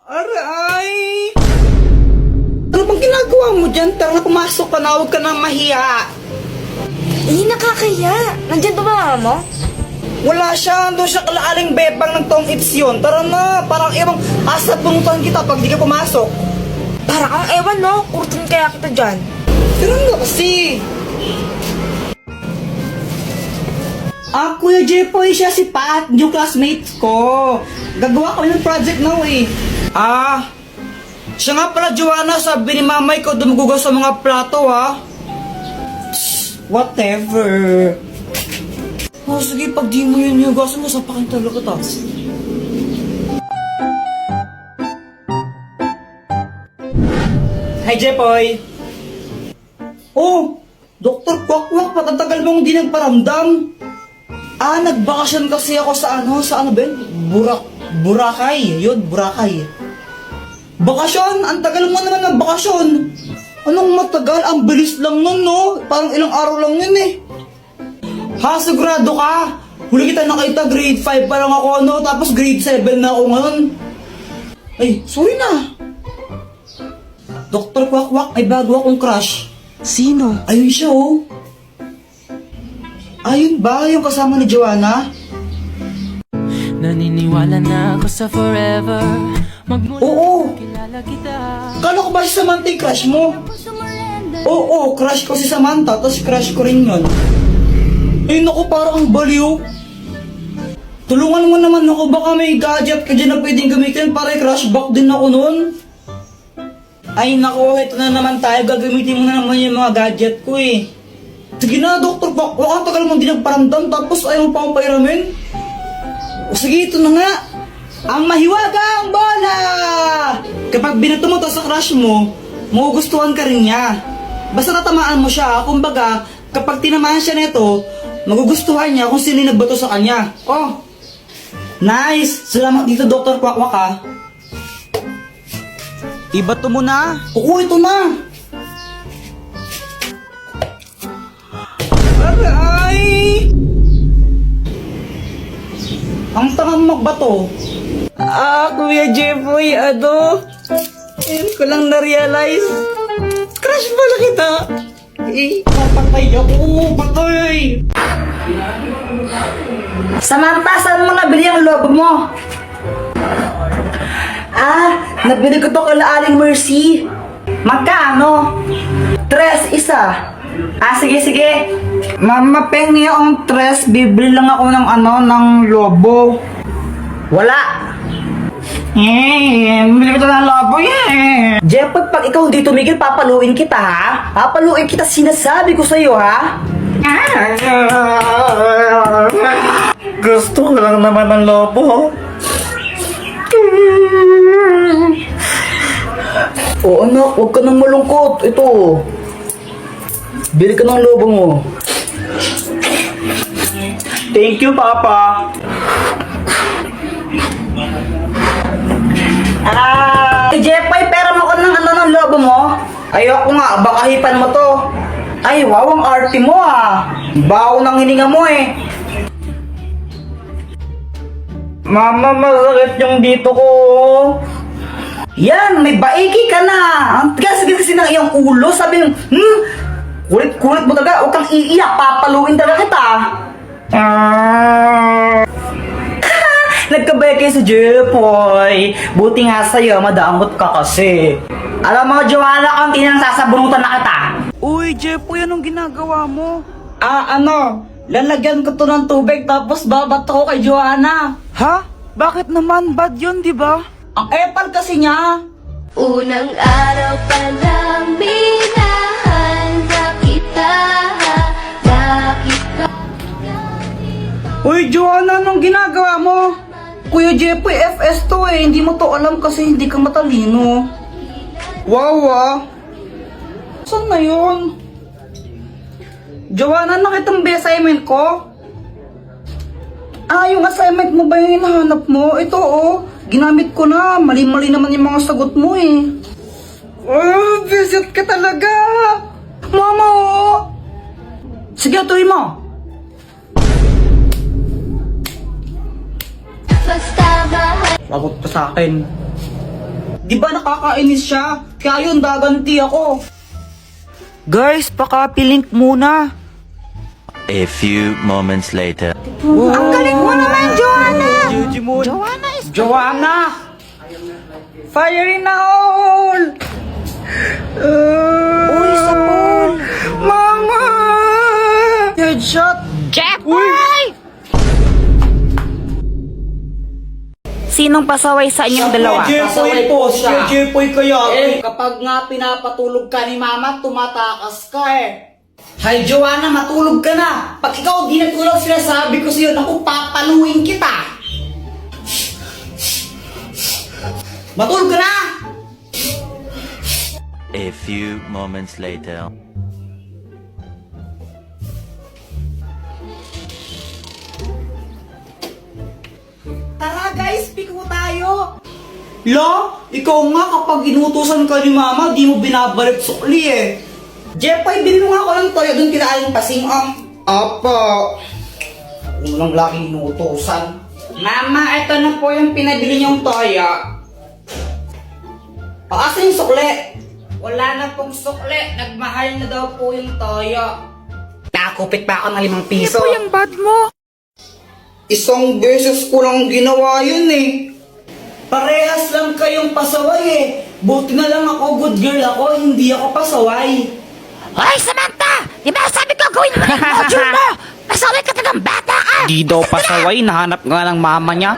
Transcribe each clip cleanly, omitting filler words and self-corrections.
Aray! Ano bang ginagawa mo dyan? Tara, pumasok ka na, huwag ka nang mahiya. Hindi nakakaya. Nandyan ba mama mo? Wala siya, doon siya kalaaling bebang ng tong its yun. Tara na, parang ibang asa punutan kita pag di ka pumasok. Para kang ewan, no? Kurtin kaya kita dyan. Tara na kasi. Kuya Jepoy, siya si Pat, yung classmates ko. Gagawa kami ng project now eh. Siya nga pala, Joanna, sabi ni mamay ko dumugugas sa mga plato ha. Whatever. Sige, pag di mo yun yugasan mo, sapakin talaga ta. Hi, Jepoy. Oh, Dr. Kwakwak, patatagal mong di nagparamdam. Nagbakasyon kasi ako sa ano ba yun? Boracay. Yun, Boracay. Bakasyon? Ang tagal mo naman ng bakasyon. Anong matagal? Ang bilis lang nun, no? Parang ilang araw lang yun eh. Sigurado ka? Huli kita nakita, grade 5 pa lang ako, no? Tapos grade 7 na ako ngayon. Ay, sorry na. Dr. Kwakwak, ay bago akong crush. Sino? Ayun siya, oh. Ayun ba? Yung kasama ni Joanna? Naniniwala na ako sa forever. Oo. Kilala kita. Kala ko ba si Samantha yung crush mo? Oo, crush ko si Samantha, tapos crush ko rin yun. Naku, parang ang baliw. Tulungan mo naman ako, baka may gadget ka dyan na pwedeng gamitin para i-crush back din ako nun. Ay naku, ito na naman tayo, gagamitin mo na naman yung mga gadget ko eh. Sige na, Dr. Bak, ang tagal mong di nagparamdam, tapos ayaw mo pa akong pairamin. Sige, ito na nga. Ang mahiwagang bola! Kapag binato mo to sa crush mo, magugustuhan ka rin niya. Basta natamaan mo siya, kumbaga, kapag tinamaan siya nito, magugustuhan niya kung sino yung nagbato sa kanya. Oh, nice! Salamat dito, Dr. Kwakwak ha. Ibato mo na. Oo, ito na. Aray! Ang tangang magbato. Kuya Jepoy, ngayon ko lang na-realize. Crush pala kita. Papatay ako, patay. Samantha, saan mo nabili ang lobo mo? Nabili ko to kala Aling Mercy. Magkano? 3 isa. Sige. Mama, pengi akong 3. Bibili lang ako ng ng lobo. Wala. Bibili ko to ng lobo Jeff, pag ikaw hindi tumigil, papaluin kita ha? Papaluin kita, sinasabi ko sa'yo ha? Gusto ko lang naman ng lobo. Anak, huwag ka nang malungkot. Ito. Bili ka ng lobo mo. Thank you, Papa. Jepoy, pera mo ko ng lobo mo? Ayoko nga, baka hipan mo to. Ay, wow, ang arte mo Baho ng hininga mo eh. Mama, masakit yung dito ko. Yan, may baiki ka na. Ang tigas kasi ng iyong ulo. Sabi yung, kulit-kulit mo talaga. Huwag kang iiyak, papaluin talaga kita. Nagkabay kayo sa Jepoy. Buti nga sa'yo, madamot ka kasi. Alam mo, Joanna, kung tinang sasabunutan na kita. Uy, Jepoy, anong ginagawa mo? Lalagyan ko to ng tubig tapos babato ko kay Joanna. Ha? Bakit naman? Bad yun, di ba? Ang epal kasi niya. Unang araw pa lang minahanda kita. Bakit ba? Uy, Joanna, anong ginagawa mo? Kuya Jepoy, FS to eh. Hindi mo to alam kasi hindi ka matalino. Wow, saan na yun? Joanna, nakita mo ba yung assignment ko? Yung assignment mo ba yung hinahanap mo? Ito ginamit ko na. Mali-mali naman yung mga sagot mo eh. Visit ka talaga. Mama, sige, tuloy mo. Basta mahal. Lagot ka sa akin. Di ba nakakainis siya? Kaya yun, gaganti ako. Guys, pakapilink muna. A few moments later. Ang galing mo naman, Joanna! Jujimon. Joanna is... Joanna! Fire in the hole! Uy, sa pool! Mama! Headshot! Jeffoy! Sinong pasaway sa inyong dalawa? Jeffoy po, siya Jeffoy kaya. Kapag nga pinapatulog ka ni Mama, tumatakas ka eh. Hay Joanna, matulog ka na. Pag ikaw di natulog, sinasabi ko sa'yo, naku, papaluin kita. Matulog ka na! A few moments later. Tara guys, piko tayo! La, ikaw nga kapag inutusan ka ni Mama, di mo binabalik sukli eh. Jeffoy, bilhin mo nga ako ng toyo doon kila Aling Pasing ang. Apo. Ano lang laki inutusan. Mama, ito na po yung pinabili niyong toyo. O, asa yung sukli? Wala na pong sukli. Nagmahal na daw po yung toyo. Nakakupit pa ako ng 5 piso. Ito yung bad mo. Isang beses ko lang ginawa yun eh. Parehas lang kayong pasaway eh. Buti na lang ako, good girl ako, hindi ako pasaway. Hoy, Samantha! Di ba sabi ko gawin mo na yung module mo? Pasaway ka ng bata ka! Di daw pasaway, nahanap nga ng mama niya.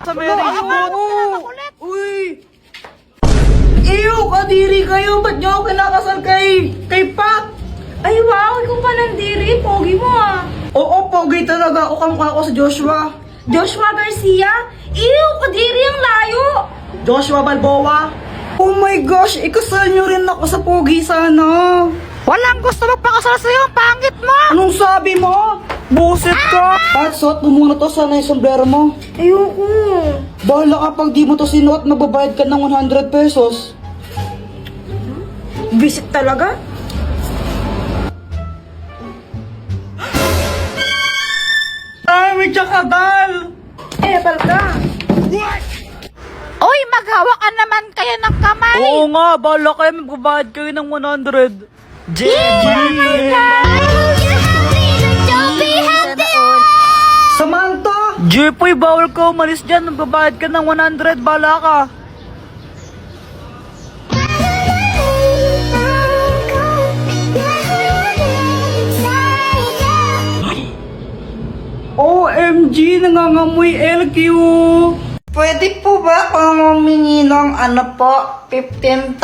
Sa Mary Uy! Ew, kadiri kayo, ba't niyo ako kinakasal kay Pat? Ay, wow! Ikaw pa nandiri. Pogi mo ah. Oo, pogi talaga ako, kamukha ko sa Joshua. Joshua Garcia? Ew! Kadiri ang layo! Joshua Balboa. Oh my gosh, ikasal niyo rin ako sa pogi sana. Walang gusto magpakasal sa'yo. Ang pangit mo! Anong sabi mo? Buset ka! Pat, suot mo muna to, sana yung sombrero mo. Ayoko. Bahala ka pag di mo to sinuot, magbabayad ka ng 100 pesos. Visit talaga? Ay, may tsakadal! Eh, palka. Oy, maghawa ka naman kayo ng kamay! Oo nga, bala kayo, magbabayad kayo ng 100. Samantha! Jeffoy, bawal ka umalis dyan, magbabayad ka ng 100, bala ka. OMG, nangangamoy LQ! Pwede po ba akong humingi ng 15,000?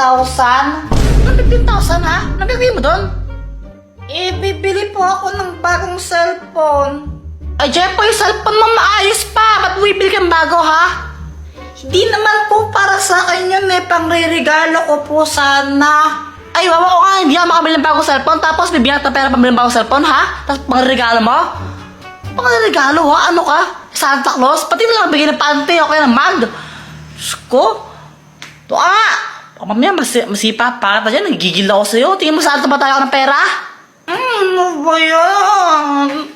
Ano 15,000 ha? Nabigay mo doon? Bibili po ako ng bagong cellphone. Ay, Jeffoy, cellphone mo maayos pa. Ba't bibili kang bago ha? Hindi naman po para sa akin yun eh, pangre-regalo ko po sana. Ay, wawa ko nga, hindi ako makabili ng bagong cellphone. Tapos bibigyan kita pera pambili ng bagong cellphone ha? Tapos pangregalo mo? Pangregalo ha? Ano ka? Santa Claus? Pati mo lang bigyan ng pante o kaya ng mag. Diyos ko. Ito ka nga. Baka mamaya masipa pa ka dyan. Nagigil ako sa'yo. Tingin mo saan ba tayo ng pera? Ano ba yan?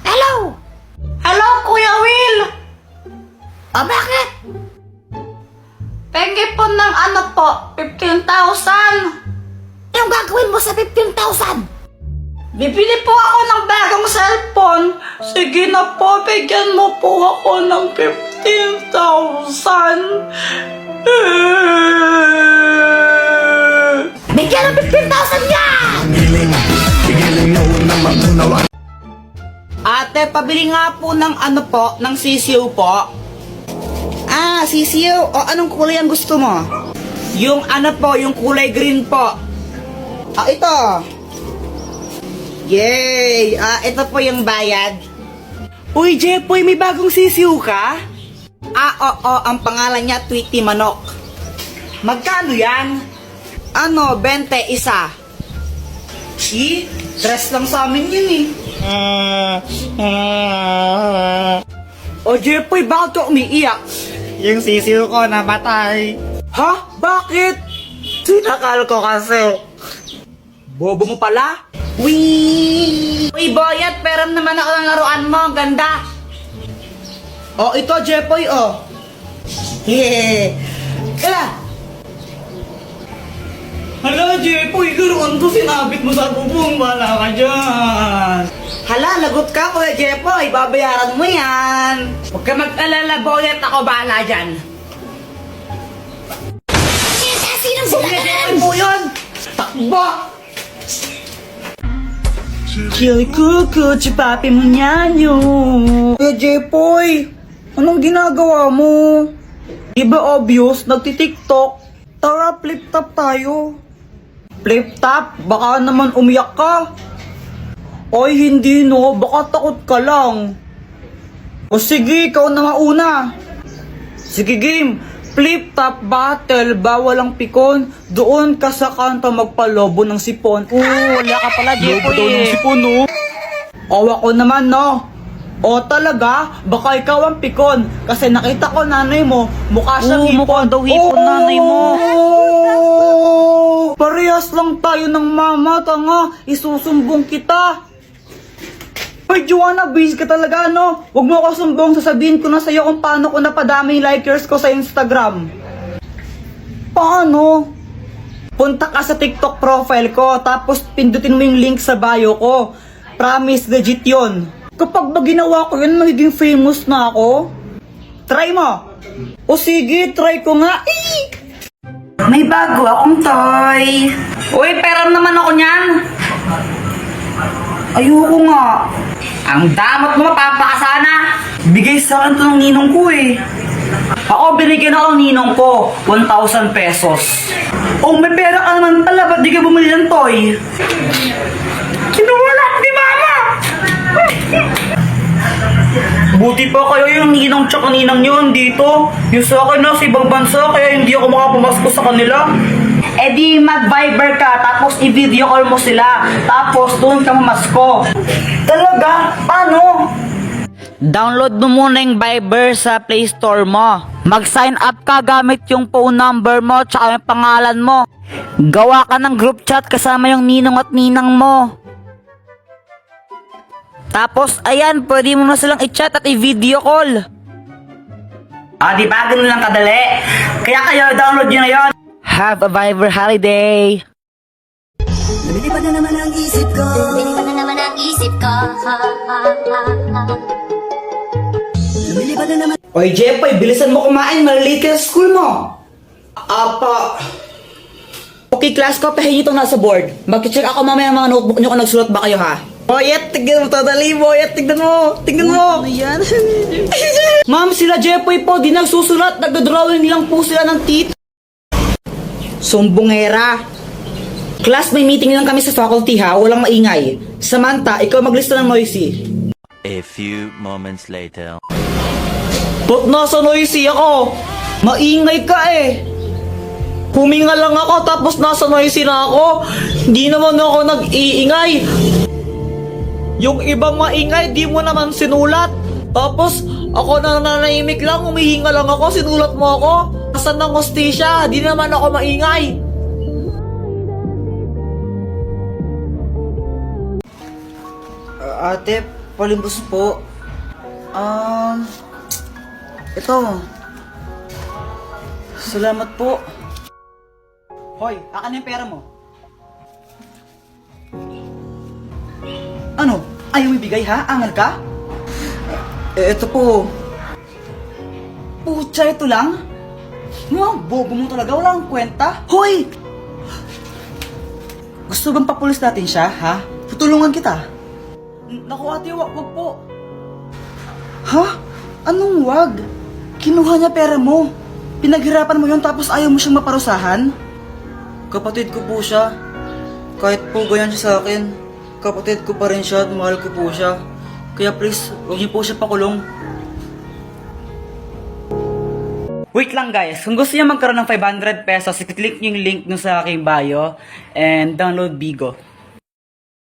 Hello? Hello, Kuya Will! O bakit? Pengi po ng 15,000. Anong gagawin mo sa 15,000? Bibili po ako ng bagong cellphone. Sige na po, bigyan mo po ako ng 15,000. Bigyan ng 15,000 yan! Ate, pabili nga po ng ng sisiw po. Ah, sisiw. O, anong kulay ang gusto mo? Yung yung kulay green po. Ah, ito. Yay! Ah, ito po yung bayad. Uy, Jeffoy, may bagong sisiw ka? Ah, oo, ang pangalan niya Tweety Manok. Magkano yan? 20 isa. Dress lang sa amin yun eh. O Jeffoy, bakit ka umiiyak? Yung sisiw ko namatay. Ha? Bakit? Sinakal ko kasi. Bobo mo pala? Wee! Uy, Boyet, pero naman ako ng laruan mo. Ang ganda. Oh, ito, Jepoy, oh. Yeah. Kaya. Hala, Jepoy, laruan ko sinabit mo sa bubong. Wala ka dyan. Hala, lagot ka, Kuya Jepoy. Babayaran mo yan. Huwag ka mag-alala, Boyet. Ako bahala dyan. Kuya Jepoy po yun. Takbo! Kill kuku, papi mo nyanyo. Kuya Jepoy, anong ginagawa mo? Di ba obvious, nagtitiktok? Tara, flip top tayo. Flip top? Baka naman umiyak ka. Oy, hindi no, baka takot ka lang. O sige, ikaw na mauna. Sige game, flip top battle, bawal ang pikon. Doon ka sa kanto magpalobo ng sipon. Wala ka pala, Jepoy eh. sipon, no? O ako naman, no? O talaga, baka ikaw ang pikon. Kasi nakita ko nanay mo, mukha siyang hipon. Mukha daw hipon nanay mo. Parehas lang tayo ng mama, tanga. Isusumbong kita. Hoy, Joanna, busy ka talaga, no? Huwag mo ako sumbong, sasabihin ko na sa'yo kung paano ko napadami yung likers ko sa Instagram. Paano? Punta ka sa TikTok profile ko, tapos pindutin mo yung link sa bio ko. Promise, legit yun. Kapag ba ginawa ko yun, magiging famous na ako? Try mo! O sige, try ko nga. May bago akong toy. Uy, pera naman ako niyan. Ayoko nga. Ang damot mo, mapapakasana. Bigay sa akin to ng ninong ko eh. Ako, binigyan ako ng ninong ko. 1,000 pesos. Oh, may pera ka naman pala, ba't di ka bumili ng toy? Kinuwala ni mama. Buti pa kayo yung ninong tsaka ninang yun dito. Yung sa akin na sa ibang bansa, kaya hindi ako makapumasko sa kanila. Eh di mag-Viber ka, tapos i-video call mo sila. Tapos doon ka mamasko. Talaga? Paano? Download mo muna yung Viber sa Play Store mo. Mag-sign up ka gamit yung phone number mo tsaka yung pangalan mo. Gawa ka ng group chat kasama yung ninong at ninang mo. Tapos ayan, pwede mo na silang i-chat at i-video call. Ah, di ba? Ganun lang kadali. Kaya kayo, download nyo na yun. Have a Viber holiday. Lumilipad na naman ang isip ko. Lumilipad na naman. Oy, Jepoy, bilisan mo kumain. Malilate ka sa school mo. Apa. Okay, class ko, pahingi itong nasa board. Mag-check ako mamaya ng mga notebook nyo kung nagsulat ba kayo, ha? Boyet, tignan mo, tadali, Boyet, tignan mo. Tignan mo. Ano yan? Ma'am, sila Jepoy po, di nagsusulat. Nagdodrawing lang po sila ng teeth. Sumbongera. Class, may meeting lang kami sa faculty, ha? Walang maingay. Samantha, ikaw maglista ng noisy. A few moments later. Ba't nasa noisy ako? Maingay ka eh. Huminga lang ako tapos nasa noisy na ako. Hindi naman ako nag-iingay. Yung ibang maingay, di mo naman sinulat. Tapos ako na nanahimik lang, humihinga lang ako, sinulat mo ako. Asan ng hostisya? Di naman ako maingay. Ate, palimbos po. Ito. Salamat po. Hoy, akin yung pera mo. Ano? Ayaw mo ibigay ha? Angal ka? Ito po. Pucha, ito lang? Ano? Bobo mo talaga? Wala kang kwenta? Hoy! Gusto bang papulis natin siya, ha? Tutulungan kita. Naku ate, wag po. Ha? Anong wag? Kinuha niya pera mo. Pinaghirapan mo yun tapos ayaw mo siyang maparusahan? Kapatid ko po siya. Kahit po ganyan siya sa akin, kapatid ko pa rin siya at mahal ko po siya. Kaya please, huwag niyo po siya pakulong. Wait lang guys, kung gusto niyo magkaroon ng 500 pesos, i-click niyo yung link nyo sa aking bio and download Bigo.